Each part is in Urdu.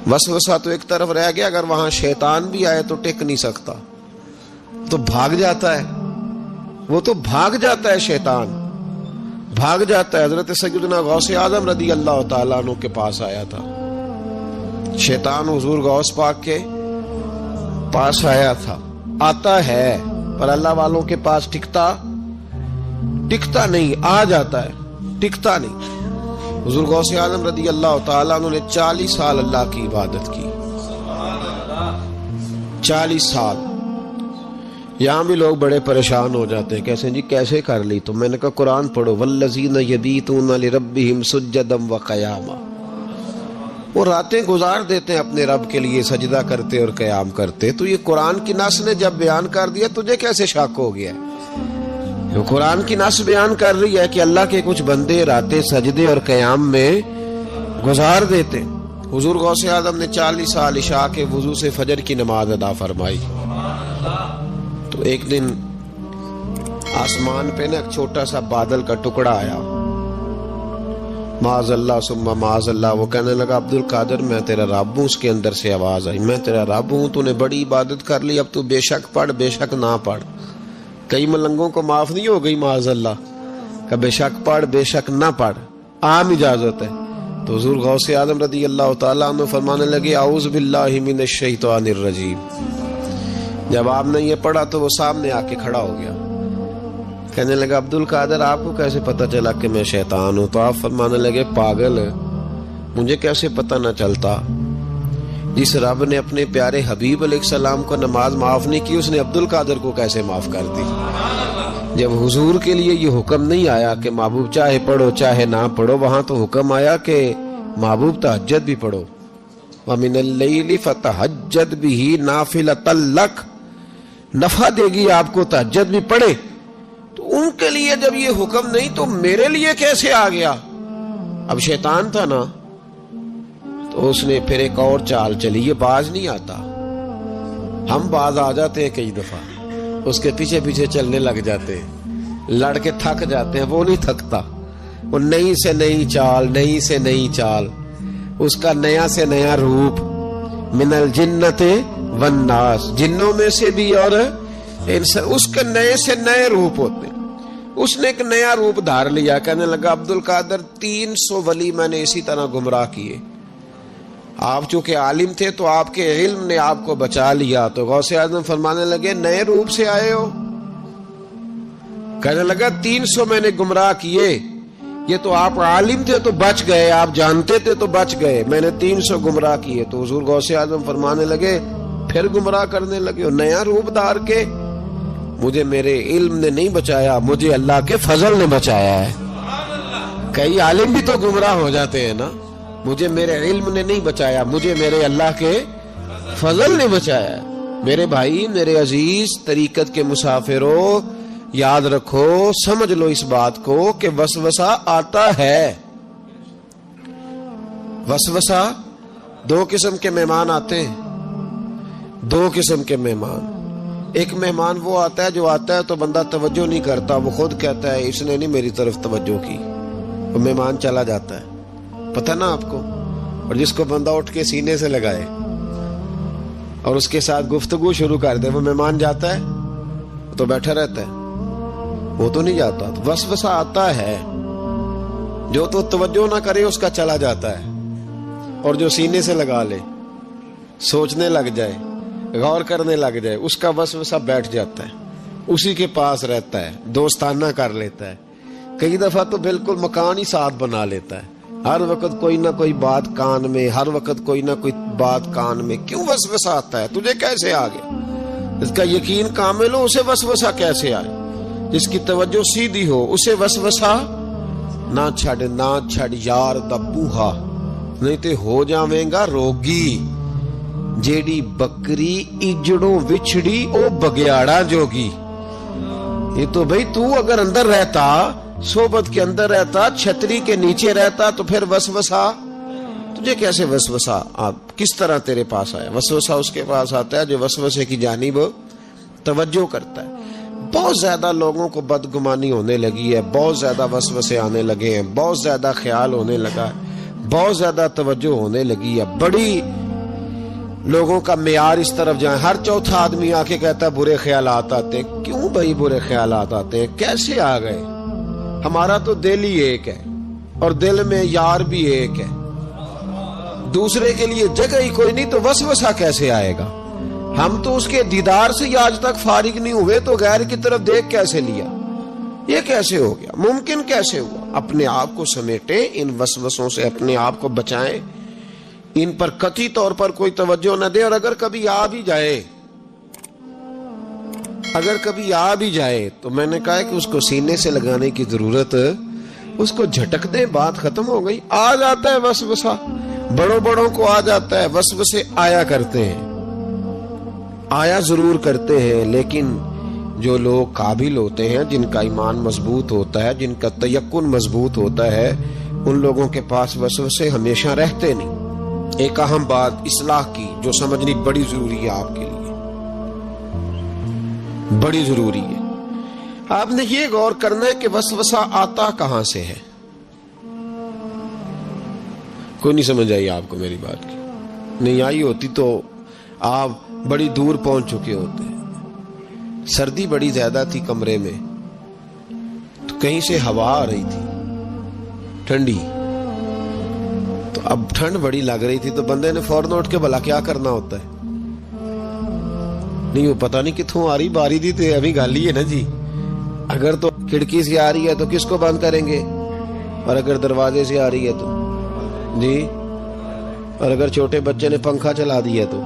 وسوسہ تو ایک طرف رہ گیا، اگر وہاں شیطان بھی آئے تو ٹک نہیں سکتا، تو بھاگ جاتا ہے، وہ تو بھاگ جاتا ہے، شیطان بھاگ جاتا ہے۔ حضرت سیدنا غوث اعظم رضی اللہ تعالیٰ عنہ کے پاس آیا تھا، شیطان حضور غوث پاک کے پاس آیا تھا، آتا ہے پر اللہ والوں کے پاس ٹکتا نہیں، آ جاتا ہے ٹکتا نہیں۔ حضور غوث اعظم رضی اللہ تعالیٰ عنہ نے 40 سال اللہ کی عبادت کی، 40 سال۔ یہاں بھی لوگ بڑے پریشان ہو جاتے ہیں، کیسے جی کیسے کر لی؟ تو میں نے کہا قرآن پڑھو، والذین یبیتون لربہم سجدا وقیاما، وہ راتیں گزار دیتے ہیں اپنے رب کے لیے سجدہ کرتے اور قیام کرتے۔ تو یہ قرآن کی نص نے جب بیان کر دیا، تجھے کیسے شک ہو گیا؟ جو قرآن کی نص بیان کر رہی ہے کہ اللہ کے کچھ بندے راتیں سجدے اور قیام میں گزار دیتے۔ حضور غوث اعظم نے 40 سال عشاء کے وضو سے فجر کی نماز ادا فرمائی۔ تو ایک دن آسمان پہ نا ایک چھوٹا سا بادل کا ٹکڑا آیا، معاذ اللہ ثم معاذ اللہ، وہ کہنے لگا عبد القادر میں تیرا رب ہوں۔ اس کے اندر سے آواز آئی، میں تیرا رب ہوں، تو نے بڑی عبادت کر لی، اب تو بے شک پڑھ بے شک نہ پڑھ۔ کئی ملنگوں کو معاف نہیں ہو گئی معاذ اللہ کہ بے شک پڑھ بے شک نہ پڑھ، عام اجازت ہے۔ تو حضور غوث اعظم رضی اللہ تعالیٰ عنہ فرمانے لگے اعوذ باللہ من الشیطان الرجیم۔ جب آپ نے یہ پڑھا تو وہ سامنے آ کے کھڑا ہو گیا، کہنے لگا عبد القادر آپ کو کیسے پتہ چلا کہ میں شیطان ہوں؟ تو آپ فرمانے لگے پاگل، مجھے کیسے پتہ نہ چلتا؟ جس رب نے اپنے پیارے حبیب علیہ السلام کو نماز معاف نہیں کی، اس نے عبد القادر کو کیسے معاف کر دی؟ جب حضور کے لیے یہ حکم نہیں آیا کہ محبوب چاہے پڑھو چاہے نہ پڑھو، وہاں تو حکم آیا کہ محبوب تہجد بھی پڑھو، وَمِنَ اللَّيْلِ فَتَہجد بِهِ نَافِلَةً لَكَ، نفع دے گی آپ کو، تہجد بھی پڑھے۔ تو ان کے لیے جب یہ حکم نہیں تو میرے لیے کیسے آ گیا؟ اب شیطان تھا نا، تو اس نے پھر ایک اور چال چلی، یہ باز نہیں آتا، ہم باز آ جاتے ہیں کئی دفعہ، اس کے پیچھے پیچھے چلنے لگ جاتے ہیں، لڑ کے تھک جاتے ہیں، وہ نہیں تھکتا، وہ نئی سے نئی چال، نئی سے نئی چال، اس کا نیا سے نیا روپ، من الجنت والناس، جنوں میں سے بھی اور اس کے نئے سے نئے روپ ہوتے ہیں۔ اس نے ایک نیا روپ دھار لیا، کہنے لگا عبد القادر 300 ولی میں نے اسی طرح گمراہ کیے، آپ چونکہ عالم تھے تو آپ کے علم نے آپ کو بچا لیا۔ تو غوث اعظم فرمانے لگے نئے روپ سے آئے ہو؟ کہنے لگا 300 میں نے گمراہ کیے، یہ تو آپ عالم تھے تو بچ گئے، آپ جانتے تھے تو بچ گئے، میں نے 300 گمراہ کیے۔ تو حضور غوث اعظم فرمانے لگے پھر گمراہ کرنے لگے ہو نیا روپ دھار کے؟ مجھے میرے علم نے نہیں بچایا، مجھے اللہ کے فضل نے بچایا ہے۔ کئی عالم بھی تو گمراہ ہو جاتے ہیں نا، مجھے میرے علم نے نہیں بچایا، مجھے میرے اللہ کے فضل نے بچایا ہے۔ میرے بھائی، میرے عزیز طریقت کے مسافروں، یاد رکھو، سمجھ لو اس بات کو کہ وسوسہ آتا ہے۔ وسوسہ، 2 قسم کے مہمان آتے ہیں، 2 قسم کے مہمان۔ ایک مہمان وہ آتا ہے جو آتا ہے تو بندہ توجہ نہیں کرتا، وہ خود کہتا ہے اس نے نہیں میری طرف توجہ کی، وہ مہمان چلا جاتا ہے، پتہ نا آپ کو۔ اور جس کو بندہ اٹھ کے سینے سے لگائے اور اس کے ساتھ گفتگو شروع کر دے، وہ مہمان جاتا ہے تو بیٹھا رہتا ہے، وہ تو نہیں جاتا۔ وسوسہ آتا ہے، جو تو توجہ نہ کرے اس کا چلا جاتا ہے، اور جو سینے سے لگا لے، سوچنے لگ جائے، غور کرنے لگ جائے، اس کا وسوسہ بیٹھ جاتا ہے، اسی کے پاس رہتا ہے، دوستانہ کر لیتا ہے، کئی دفعہ تو بالکل مکان ہی ساتھ بنا لیتا ہے، ہر وقت کوئی نہ کوئی بات کان میں، ہر وقت کوئی نہ کوئی بات کان میں۔ کیوں وسوسہ آتا ہے؟ تجھے کیسے آ گیا؟ اس کا یقین کامل ہو، اسے وسوسہ کیسے آئے؟ جس کی توجہ سیدھی ہو اسے وسوسہ نہ چھڑ یار دا بوہا، نہیں تے ہو جاویں گا روگی۔ جیڑی بکری اجڑوں وچھڑی او بگیاڑا جوگی۔ یہ تو بھئی تو اگر اندر رہتا، صحبت کے اندر رہتا، چھتری کے نیچے رہتا، تو پھر وسوسہ تجھے کیسے وسوسہ کس طرح تیرے پاس آیا؟ وسوسہ اس کے پاس آتا ہے جو وسوسے کی جانب توجہ کرتا ہے۔ بہت زیادہ لوگوں کو بدگمانی ہونے لگی ہے، بہت زیادہ وسوسے آنے لگے ہیں، بہت زیادہ خیال ہونے لگا ہے، بہت زیادہ توجہ ہونے لگی ہے، بڑی لوگوں کا معیار اس طرف جائیں، ہر چوتھا آدمی آ کے کہتا ہے برے خیالات آتے ہیں۔ کیوں بھائی برے خیالات آتے ہیں؟ کیسے آ گئے؟ ہمارا تو دل ہی ایک ہے، اور دل میں یار بھی ایک ہے، دوسرے کے لیے جگہ ہی کوئی نہیں، تو وسوسہ کیسے آئے گا؟ ہم تو اس کے دیدار سے ہی آج تک فارغ نہیں ہوئے، تو غیر کی طرف دیکھ کیسے لیا؟ یہ کیسے ہو گیا؟ ممکن کیسے ہوا؟ اپنے آپ کو سمیٹیں، ان وسوسوں سے اپنے آپ کو بچائیں، ان پر قطعی طور پر کوئی توجہ نہ دیں، اور اگر کبھی آ بھی جائے تو میں نے کہا کہ اس کو سینے سے لگانے کی ضرورت، اس کو جھٹک دیں، بات ختم ہو گئی۔ آ جاتا ہے وسوسہ، بڑوں کو آ جاتا ہے، وسوسے آیا کرتے ہیں، آیا ضرور کرتے ہیں، لیکن جو لوگ قابل ہوتے ہیں، جن کا ایمان مضبوط ہوتا ہے، جن کا تیقن مضبوط ہوتا ہے، ان لوگوں کے پاس وسوسے ہمیشہ رہتے نہیں۔ ایک اہم بات اصلاح کی جو سمجھنی بڑی ضروری ہے، آپ کے لیے بڑی ضروری ہے۔ آپ نے یہ غور کرنا ہے کہ وسوسہ آتا کہاں سے ہے۔ کوئی نہیں سمجھ آئی آپ کو میری بات کی؟ نہیں آئی ہوتی تو آپ بڑی دور پہنچ چکے ہوتے ہیں۔ سردی بڑی زیادہ تھی کمرے میں، تو کہیں سے ہوا آ رہی تھی ٹھنڈی، تو اب ٹھنڈ بڑی لگ رہی تھی، تو بندے نے فوراً اٹھ کے بھلا کیا کرنا ہوتا ہے؟ نہیں وہ پتہ نہیں کتوں آ رہی، باری دی تو ابھی گل ہی ہے نا جی۔ اگر تو کھڑکی سے آ رہی ہے تو کس کو بند کریں گے، اور اگر دروازے سے آ رہی ہے تو جی، اور اگر چھوٹے بچے نے پنکھا چلا دیا تو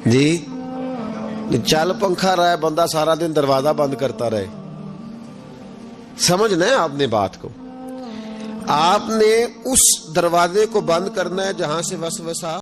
جی، چل پنکھا رہا ہے، بندہ سارا دن دروازہ بند کرتا رہے؟ سمجھنا ہے آپ نے بات کو، آپ نے اس دروازے کو بند کرنا ہے جہاں سے وسوسہ